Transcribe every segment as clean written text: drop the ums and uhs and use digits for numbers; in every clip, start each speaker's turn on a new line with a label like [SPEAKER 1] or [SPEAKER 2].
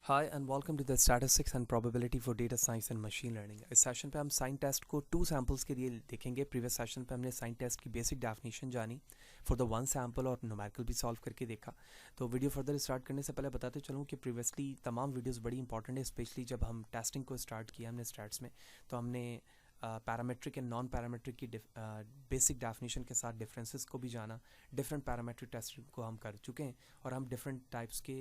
[SPEAKER 1] Hi and welcome to the statistics and probability for data science and machine learning. इस session पे हम sign test को 2 samples के लिए देखेंगे। प्रीवियस सेशन पे हमने साइन टेस्ट की बेसिक डेफिनेशन जानी फॉर द 1 सैम्पल और न्यूमेरिकल भी सॉल्व करके देखा। तो वीडियो फर्दर स्टार्ट करने से पहले बताते चलूँ कि प्रीवियसली तमाम वीडियोस बड़ी इंपॉर्टेंट है, स्पेशली जब हम टेस्टिंग को स्टार्ट किया हमने स्टैट्स में, तो हमने पैरामेट्रिक एंड नॉन पैरामेट्रिक की बेसिक डेफिनेशन के साथ डिफरेंसेस को भी जाना। डिफरेंट पैरामेट्रिक टेस्टिंग को हम कर चुके हैं और हम डिफरेंट टाइप्स के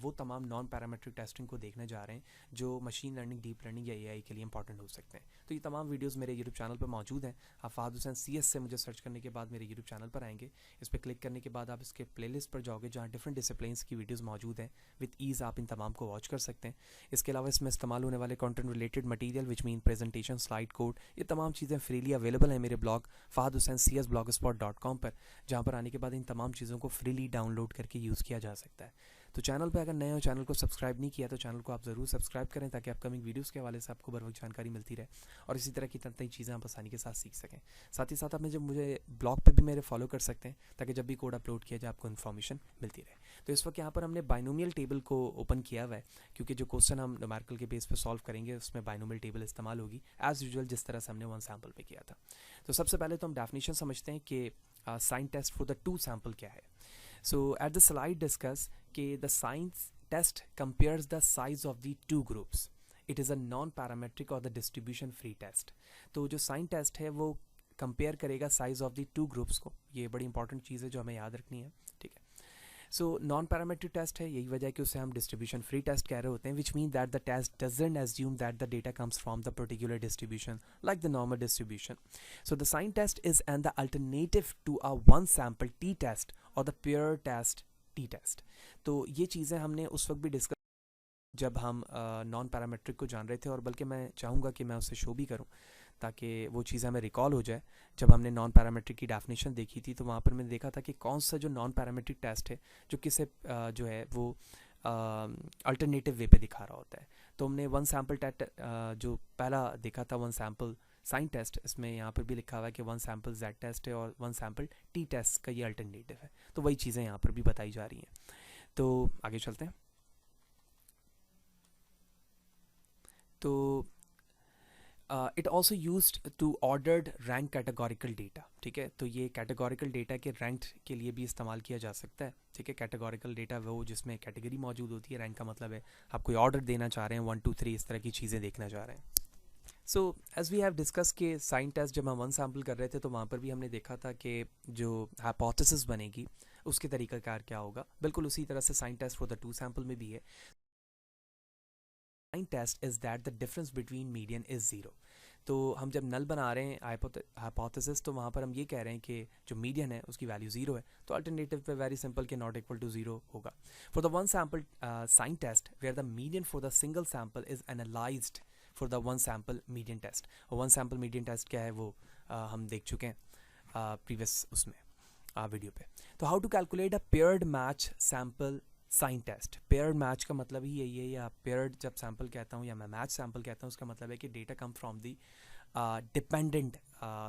[SPEAKER 1] वो तमाम नॉन पैरामेट्रिक टेस्टिंग को देखने जा रहे हैं जो मशीन लर्निंग, डीप लर्निंग या एआई के लिए इंपॉर्टेंट हो सकते हैं। तो ये तमाम वीडियोस मेरे यूट्यूब चैनल पर मौजूद हैं। आप फहद हुसैन CS से मुझे सर्च करने के बाद मेरे यूट्यूब चैनल पर आएंगे। इस पर क्लिक करने के बाद आप इसके प्लेलिस्ट पर जाओगे जहाँ डिफरेंट डिसिप्लिन्स की वीडियोज़ मौजूद हैं। विद ईज़ आप इन तमाम को वॉच कर सकते हैं। इसके अलावा इसमें इस्तेमाल होने वाले content related material which mean presentation, slide code, ये तमाम चीज़ें फ्रीली अवेलेबल है मेरे ब्लॉग fahadhusaincs.blogspot.com पर, जहाँ पर आने के बाद इन तमाम चीज़ों को फ्रीली डाउनलोड करके यूज़ किया जा सकता है। तो चैनल पे अगर नए हो, चैनल को सब्सक्राइब नहीं किया तो चैनल को आप ज़रूर सब्सक्राइब करें ताकि अपकमिंग वीडियोस के हवाले से आपको बर वक्त जानकारी मिलती रहे और इसी तरह की नई चीज़ें आप आसानी के साथ सीख सकें। साथ ही साथ आप मुझे ब्लॉग पे भी मेरे फॉलो कर सकते हैं ताकि जब भी कोड अपलोड किया जाए आपको इन्फॉर्मेशन मिलती रहे। तो इस वक्त यहाँ पर हमने बाइनोमियल टेबल को ओपन किया हुआ है क्योंकि जो क्वेश्चन हम न्यूमेरिकल के बेस पर सॉल्व करेंगे उसमें बाइनोमियल टेबल इस्तेमाल होगी एज़ यूजुअल जिस तरह से हमने 1 सैम्पल पे किया था। तो सबसे पहले तो हम डेफिनेशन समझते हैं कि sign test for the 2 sample क्या है। So at the slide discuss कि the science test compares the size of the 2 groups. It is a non parametric और द डिस्ट्रीब्यूशन फ्री टेस्ट। तो जो साइन टेस्ट है वो कंपेयर करेगा size of the 2 groups को। ये बड़ी इंपॉर्टेंट चीज़ है जो हमें याद रखनी है, ठीक है। सो नॉन पैरामेट्रिक टेस्ट है, यही वजह है कि उसे हम डिस्ट्रीब्यूशन फ्री टेस्ट कह रहे होते हैं, which mean that the test doesn't assume that the data comes from the particular distribution like the normal distribution. So the sign test is and the alternative to a 1 sample t test और the pair test t test. तो ये चीज़ें हमने उस वक्त भी discuss जब हम नॉन पैरामेट्रिक को जान रहे थे, और बल्कि मैं चाहूँगा कि मैं उसे शो भी करूँ ताकि वो चीज़ हमें रिकॉल हो जाए। जब हमने नॉन पैरामेट्रिक की डेफिनेशन देखी थी तो वहाँ पर मैंने देखा था कि कौन सा जो नॉन पैरामेट्रिक टेस्ट है जो किसे जो है वो अल्टरनेटिव वे पे दिखा रहा होता है। तो हमने 1 सैम्पल टेस्ट जो पहला देखा था 1 सैम्पल साइन टेस्ट, इसमें यहाँ पर भी लिखा हुआ है कि 1 सैम्पल जेड टेस्ट है और 1 सैम्पल टी टेस्ट का ये अल्टरनेटिव है। तो वही चीज़ें यहाँ पर भी बताई जा रही हैं। तो आगे चलते हैं। तो it also use to ordered rank categorical data, ठीक है। तो ये कैटेगोरिकल डेटा के रैंक के लिए भी इस्तेमाल किया जा सकता है, ठीक है। कैटेगोरिकल डेटा वो जिसमें कैटेगरी मौजूद होती है, रैंक का मतलब है आप कोई ऑर्डर देना चाह रहे हैं, 1 2 3 इस तरह की चीज़ें देखना चाह रहे हैं। So as we have discuss के साइन टेस्ट जब हम 1 सैम्पल कर रहे थे तो वहाँ पर भी हमने देखा था कि जो हाइपोथेसिस बनेगी उसके तरीक़ाकार क्या होगा, बिल्कुल उसी तरह से sign test for the 2 sample में भी है। Sign test is that the difference between median is 0। तो हम जब नल बना रहे हैं हाइपोथेसिस तो वहाँ पर हम ये कह रहे हैं कि जो मीडियन है उसकी वैल्यू 0 है, तो अल्टरनेटिव पे वेरी सिंपल के नॉट इक्वल टू 0 होगा। For the 1 sample sign test where the median for the single sample is analysed for the 1 sample median test. और 1 सैम्पल मीडियन टेस्ट क्या है वो हम देख चुके हैं प्रीवियस उसमें वीडियो पे। तो how to calculate a paired match sample sign test. Paired match का मतलब ही यही है, या पेयर्ड जब सैम्पल कहता हूँ या मैं मैच सैम्पल कहता हूँ उसका मतलब है कि data come from the dependent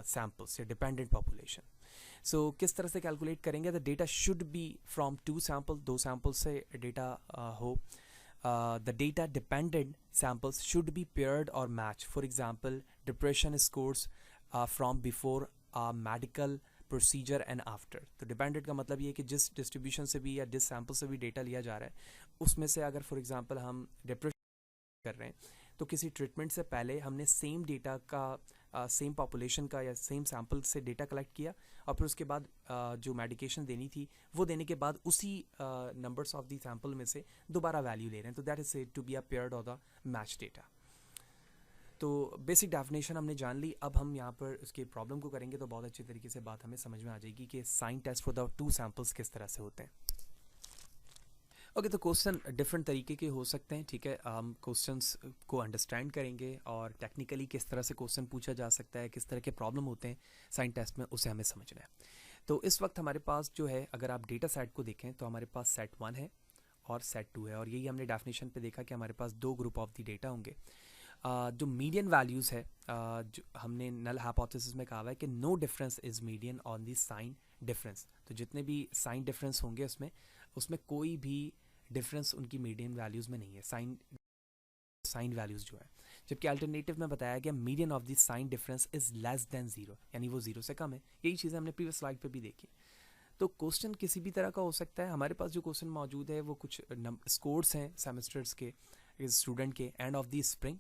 [SPEAKER 1] samples या डिपेंडेंट पॉपुलेशन। सो किस तरह से कैलकुलेट करेंगे? The data should be from 2 sample, 2 sample से डेटा हो। The data dependent samples should be paired और match. For example depression scores from before medical procedure and after. तो dependent का मतलब ये है कि जिस डिस्ट्रीब्यूशन से भी या जिस सैम्पल से भी डेटा लिया जा रहा है उसमें से अगर फॉर एग्जांपल हम डिप्रेशन कर रहे हैं तो किसी ट्रीटमेंट से पहले हमने सेम डेटा का सेम पॉपुलेशन का या सेम सैम्पल से डेटा कलेक्ट किया और फिर उसके बाद जो मेडिकेशन देनी थी वो देने के बाद उसी नंबर्स ऑफ द सैम्पल में से दोबारा वैल्यू ले रहे हैं। तो that is said to be a paired of the match data. तो बेसिक डेफिनेशन हमने जान ली। अब हम यहाँ पर उसके प्रॉब्लम को करेंगे तो बहुत अच्छी तरीके से बात हमें समझ में आ जाएगी कि sign test for the 2 samples किस तरह से होते हैं। ओके, तो क्वेश्चन डिफरेंट तरीके के हो सकते हैं, ठीक है। हम क्वेश्चंस को अंडरस्टैंड करेंगे और टेक्निकली किस तरह से क्वेश्चन पूछा जा सकता है, किस तरह के प्रॉब्लम होते हैं साइन टेस्ट में, उसे हमें समझना है। तो इस वक्त हमारे पास जो है, अगर आप डेटा सेट को देखें तो हमारे पास सेट 1 है और सेट 2 है, और यही हमने डेफिनेशन पे देखा कि हमारे पास 2 ग्रुप ऑफ द डेटा होंगे। जो मीडियन वैल्यूज़ है, जो हमने नल हाइपोथेसिस में कहा हुआ है कि no difference is median on the sign difference. तो जितने भी साइन डिफरेंस होंगे उसमें कोई भी डिफरेंस उनकी मीडियन वैल्यूज़ में नहीं है, साइन वैल्यूज़ जो है। जबकि अल्टरनेटिव में बताया गया median of the sign difference is less than 0, यानी वो 0 से कम है। यही चीज़ें हमने प्रीवियस स्लाइड पे भी देखी। तो क्वेश्चन किसी भी तरह का हो सकता है। हमारे पास जो क्वेश्चन मौजूद है वो कुछ स्कोर्स हैं सेमेस्टर्स के स्टूडेंट के एंड ऑफ द स्प्रिंग,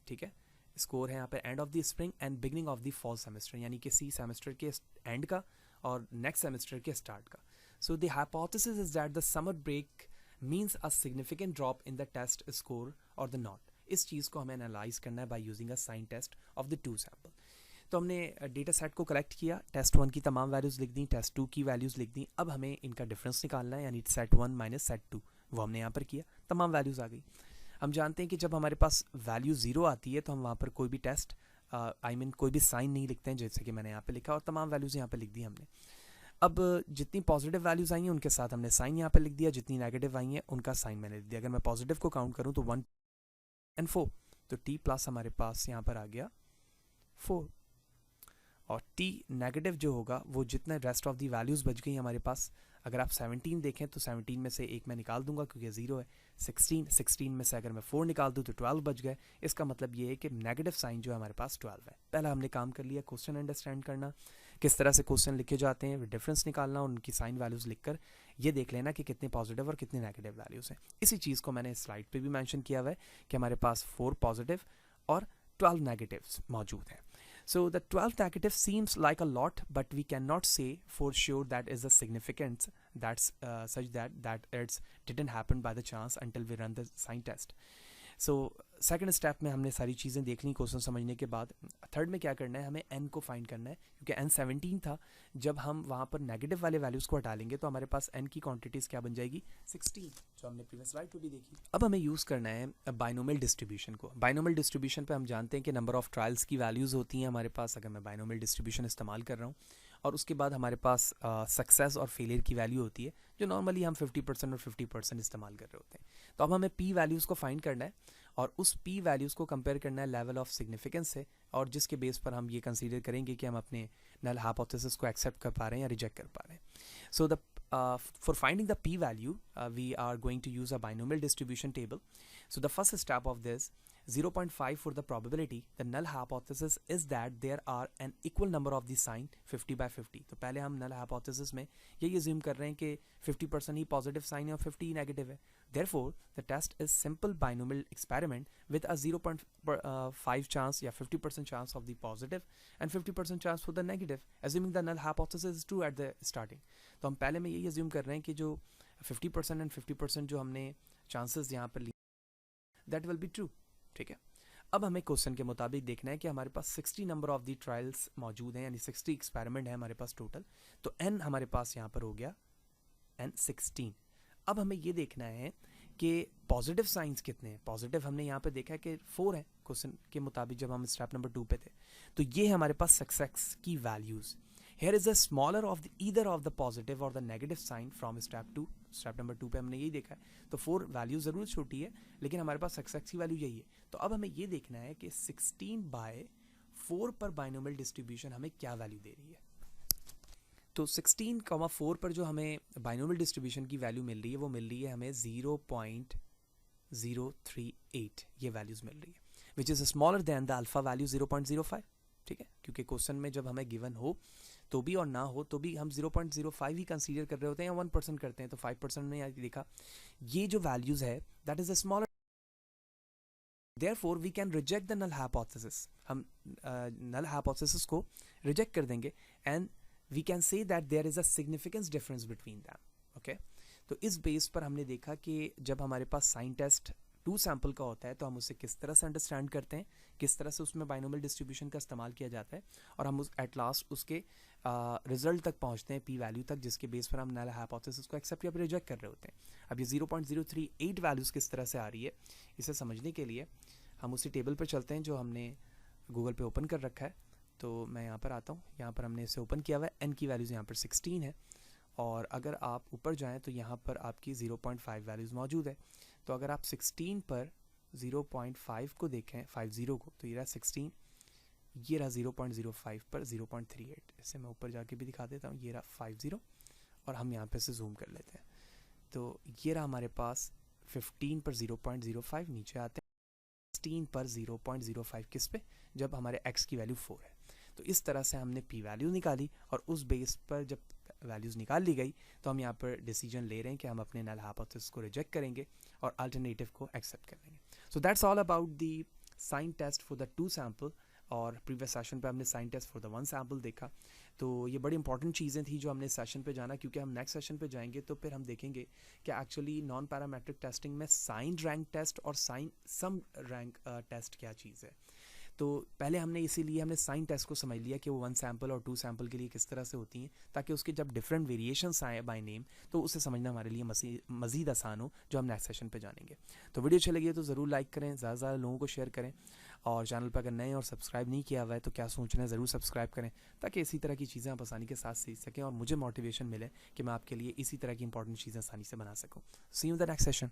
[SPEAKER 1] ठीक है। स्कोर है यहाँ पे end of the spring and beginning of the fall semester, यानी किसी सेमेस्टर के एंड का और नेक्स्ट सेमेस्टर के स्टार्ट का। So the hypothesis is that the summer break means a significant drop in the test score और the not. इस चीज़ को हमें एनालाइज करना है by using a sign test of the 2 sample. तो हमने डेटा सेट को कलेक्ट किया, टेस्ट 1 की तमाम वैल्यूज़ लिख दी, टेस्ट 2 की वैल्यूज़ लिख दी। अब हमें इनका डिफरेंस निकालना है, यानी सेट 1 माइनस सेट 2, वो हमने यहाँ पर किया, तमाम वैल्यूज़ आ गई। हम जानते हैं कि जब हमारे पास वैल्यू 0 आती है तो हम वहाँ पर कोई भी टेस्ट कोई भी साइन नहीं लिखते हैं, जैसे कि मैंने यहाँ पे लिखा, और तमाम वैल्यूज़ यहाँ पे लिख दी हमने। अब जितनी पॉजिटिव वैल्यूज़ आई हैं उनके साथ हमने साइन यहाँ पे लिख दिया, जितनी नेगेटिव आई हैं उनका साइन मैंने लिख दिया। अगर मैं पॉजिटिव को काउंट करूँ तो 1 and 4, तो t प्लस हमारे पास यहाँ पर आ गया 4, और t नेगेटिव जो होगा वो जितने रेस्ट ऑफ दी वैल्यूज़ बच गई हमारे पास, अगर आप 17 देखें तो 17 में से एक मैं निकाल दूंगा क्योंकि 0 है। 16 में से अगर मैं 4 निकाल दूँ तो 12 बच गए। इसका मतलब ये है कि नेगेटिव साइन जो है हमारे पास 12 है। पहला हमने काम कर लिया क्वेश्चन अंडरस्टैंड करना, किस तरह से क्वेश्चन लिखे जाते हैं, डिफरेंस निकालना और उनकी साइन वैल्यूज़ लिखकर ये देख लेना कि कितने पॉजिटिव और कितने नेगेटिव वैल्यूज़ हैं। इसी चीज़ को मैंने स्लाइड पे भी मेंशन किया हुआ है कि हमारे पास 4 पॉजिटिव और 12 नेगेटिव्स मौजूद हैं। So the 12 negative seems like a lot, but we cannot say for sure that is the significance that's such that it didn't happen by the chance until we run the sign test. So second step में हमने सारी चीज़ें देख ली question समझने के बाद। Third में क्या करना है, हमें n को फाइंड करना है, क्योंकि n 17 था। जब हम वहाँ पर नेगेटिव वाले वैल्यूज़ को हटा लेंगे तो हमारे पास n की क्वांटिटीज़ क्या बन जाएगी, 16, जो हमने प्रीवियस स्लाइड पे भी देखी। अब हमें यूज़ करना है बाइनोमियल डिस्ट्रीब्यूशन को। बाइनोमियल डिस्ट्रीब्यूशन पे हम जानते हैं कि नंबर ऑफ़ ट्रायल्स की वैल्यूज़ होती हैं हमारे पास, अगर मैं बाइनोमियल डिस्ट्रीब्यूशन इस्तेमाल कर रहा हूँ, और उसके बाद हमारे पास सक्सेस और फेलियर की वैल्यू होती है, जो नॉर्मली हम 50% और 50% इस्तेमाल कर रहे होते हैं। तो अब हमें p वैल्यूज़ को फाइंड करना है और उस p वैल्यूज़ को कंपेयर करना है लेवल ऑफ सिग्निफिकेंस से, और जिसके बेस पर हम ये कंसीडर करेंगे कि हम अपने नल हाइपोथेसिस को एक्सेप्ट कर पा रहे हैं या रिजेक्ट कर पा रहे हैं। So the for finding the p value we are going to use a binomial distribution table. So the first step of this, 0.5 for the probability, the null hypothesis is that there are an equal number of the sign 50 by 50. तो पहले हम null hypothesis में यही assume कर रहे हैं कि 50% ही positive sign है और 50 ही negative है। Therefore the test is simple binomial experiment with a 0.5 chance या 50% chance of the positive and 50% chance for the negative, assuming the null hypothesis is true at the starting. तो हम पहले में यही assume कर रहे हैं कि जो 50% and 50% जो हमने chances यहाँ पर लिए that will be true, ठीक है। अब हमें क्वेश्चन के मुताबिक देखना है कि हमारे पास 60 नंबर ऑफ दी ट्रायल्स मौजूद हैं, यानी 60 एक्सपेरिमेंट है हमारे पास टोटल। तो n हमारे पास यहाँ पर हो गया n 16। अब हमें ये देखना है कि पॉजिटिव साइंस कितने हैं। पॉजिटिव हमने यहाँ पे देखा है कि 4 है क्वेश्चन के मुताबिक जब हम स्टेप नंबर 2 पे थे। तो ये है हमारे पास सक्सेस की values. Here is the smaller of the either of the positive or the negative sign from step 2. Step number 2 पे हमने यही देखा है। तो 4 वैल्यू ज़रूर छोटी है, लेकिन हमारे पास सक्सेस की वैल्यू यही है। तो अब हमें ये देखना है कि 16 बाय 4 पर बाइनोमियल डिस्ट्रीब्यूशन हमें क्या वैल्यू दे रही है। तो 16,4 पर जो हमें बाइनोमियल डिस्ट्रीब्यूशन की वैल्यू मिल रही है वो मिल रही है हमें 0.038, ये वैल्यूज़ मिल रही है, which is smaller than the alpha value 0.05, ठीक है। क्योंकि क्वेश्चन में जब हमें गिवन हो तो भी और ना हो तो भी हम 0.05 ही कंसीडर कर रहे होते हैं या 1% करते हैं। तो 5% में देखा ये जो वैल्यूज़ है that is a smaller, therefore we can reject the null hypothesis. हम null hypothesis को रिजेक्ट कर देंगे and we can say that there is a significance difference between them. Okay? तो इस बेस पर हमने देखा कि जब हमारे पास साइन टेस्ट 2 सैम्पल का होता है तो हम उसे किस तरह से अंडरस्टैंड करते हैं, किस तरह से उसमें बाइनोमियल डिस्ट्रीब्यूशन का इस्तेमाल किया जाता है, और हम एट लास्ट उसके रिजल्ट तक पहुंचते हैं, पी वैल्यू तक, जिसके बेस पर हम नल हाइपोथेसिस को एक्सेप्ट या रिजेक्ट कर रहे होते हैं। अब ये 0.038 वैल्यूज़ किस तरह से आ रही है, इसे समझने के लिए हम उसी टेबल पर चलते हैं जो हमने गूगल पे ओपन कर रखा है। तो मैं यहाँ पर आता हूँ, यहाँ पर हमने इसे ओपन किया हुआ है। एन की वैल्यूज़ यहाँ पर 16 है, और अगर आप ऊपर जाएँ तो यहाँ पर आपकी 0.5 वैल्यूज़ मौजूद है। तो अगर आप 16 पर 0.5 को देखें, 50 को, तो ये रहा 16, ये रहा 0.05 पर 0.38। इसे मैं ऊपर जाके भी दिखा देता हूँ, ये रहा 50, और हम यहाँ पे से जूम कर लेते हैं। तो ये रहा हमारे पास 15 पर 0.05, नीचे आते हैं 16 पर 0.05, किस पे, जब हमारे x की वैल्यू 4 है। तो इस तरह से हमने p वैल्यू निकाली और उस बेस पर जब वैल्यूज़ निकाल ली गई तो हम यहाँ पर डिसीजन ले रहे हैं कि हम अपने नल हाइपोथेसिस को रिजेक्ट करेंगे और अल्टरनेटिव को एक्सेप्ट कर लेंगे। So that's all about the sign test for the 2 sample, और प्रीवियस सेशन पे हमने sign test for the 1 sample देखा। तो ये बड़ी इंपॉर्टेंट चीज़ें थी जो हमने सेशन पे जाना, क्योंकि हम नेक्स्ट सेशन पे जाएंगे तो फिर हम देखेंगे कि एक्चुअली नॉन पैरामेट्रिक टेस्टिंग में साइन रैंक टेस्ट और साइन सम रैंक टेस्ट क्या चीज़ है। तो पहले हमने इसीलिए हमने साइन टेस्ट को समझ लिया कि वो 1 सैम्पल और 2 सैम्पल के लिए किस तरह से होती हैं, ताकि उसके जब डिफरेंट वेरिएशंस आए बाय नेम तो उसे समझना हमारे लिए मज़ीद आसान हो, जो हम नेक्स्ट सेशन पे जानेंगे। तो वीडियो अच्छी लगी है तो ज़रूर लाइक करें, ज़्यादा से ज़्यादा लोगों को शेयर करें, और चैनल पर अगर नए और सब्सक्राइब नहीं किया हुआ है तो क्या सोच रहे हैं, ज़रूर सब्सक्राइब करें, ताकि इसी तरह की चीज़ें आप आसानी के साथ सीख सकें और मुझे मोटिवेशन मिले कि मैं आपके लिए इसी तरह की इंपॉर्टेंट चीज़ें आसानी से बना सकूँ। See you in the next session.